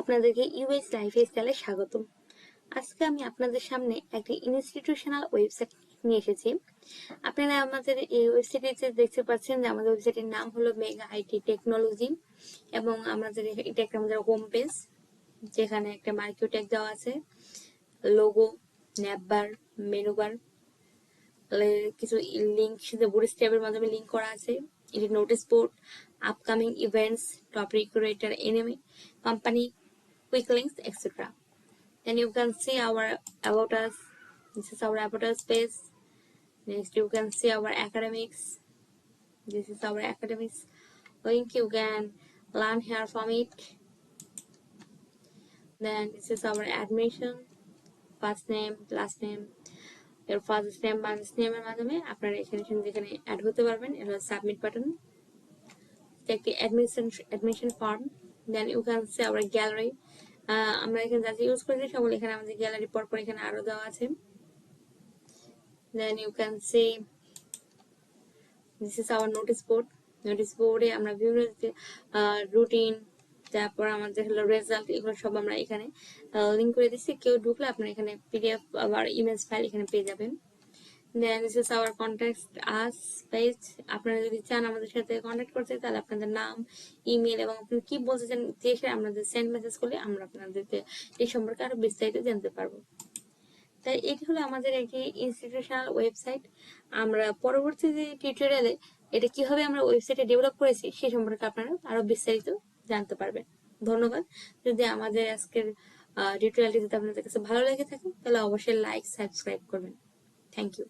আপনাদেরকে ইউএস লাইফস্টাইলে স্বাগতম। আজকে আমি আপনাদের সামনে একটি ইনস্টিটিউশনাল ওয়েবসাইট নিয়ে এসেছি। আপনারা আমাদের এই ওয়েবসাইটে দেখতে পাচ্ছেন যে আমাদের ওয়েবসাইটের নাম হলো মেগা আইটি টেকনোলজি এবং এটা একটা আমাদের হোম পেজ, যেখানে একটা মার্কেট ট্যাগ দেওয়া আছে, লোগো, ন্যাপবার, মেনু বার, কিছু লিঙ্ক বুটস্ট্র্যাপের মাধ্যমে লিঙ্ক করা আছে। এটি notice board, upcoming events, top recruiter, enemy, company, quick links, etc. Then you can see our about us. This is our about us page. Next you can see our academics. This is our academics link. You can learn here from it. Then this is our admission, first name, last name, your father's name, mother's name এর মাধ্যমে আপনারা যেখানে add হতে পারবেন। এটা হলো submit button, একটি admission form. Then you can see our gallery. আমরা এখানে যা ইউজ করেছি সকল এখানে আমাদের গ্যালারি পরপর এখানে আরো দেওয়া আছে। Then you can see this is our notice board. Notice বোর্ডে আমরা বিভিন্ন রুটিন, তারপর আমাদের হলো রেজাল্ট, এগুলো সব আমরা এখানে লিঙ্ক করে দিচ্ছি। কেউ ঢুকলে আপনারা এখানে পিডিএফ আবার ইমেজ ফাইল এখানে পেয়ে যাবেন। Then this is our contact us page. আপনারা যদি চান আমাদের সাথে কন্ট্যাক্ট করতে, তাহলে আপনাদের নাম, ইমেল এবং আপনি কি বলতে চান এসে আপনাদের সেন্ড মেসেজ করলে আমরা আপনাদেরকে এই সম্পর্কে আরো বিস্তারিত জানতে পারবো। তাই এটি হলো আমাদের একটি ইনস্টিটিউশনাল ওয়েবসাইট। আমরা পরবর্তী যে টিউটোরিয়ালে এটা কিভাবে আমরা ওয়েবসাইটে ডেভেলপ করেছি সে সম্পর্কে আপনারা আরো বিস্তারিত জানতে পারবেন। ধন্যবাদ। যদি আমাদের আজকের টিউটোরিয়ালটি যদি আপনাদের কাছে ভালো লেগে থাকে তাহলে অবশ্যই লাইক, সাবস্ক্রাইব করবেন। Thank you.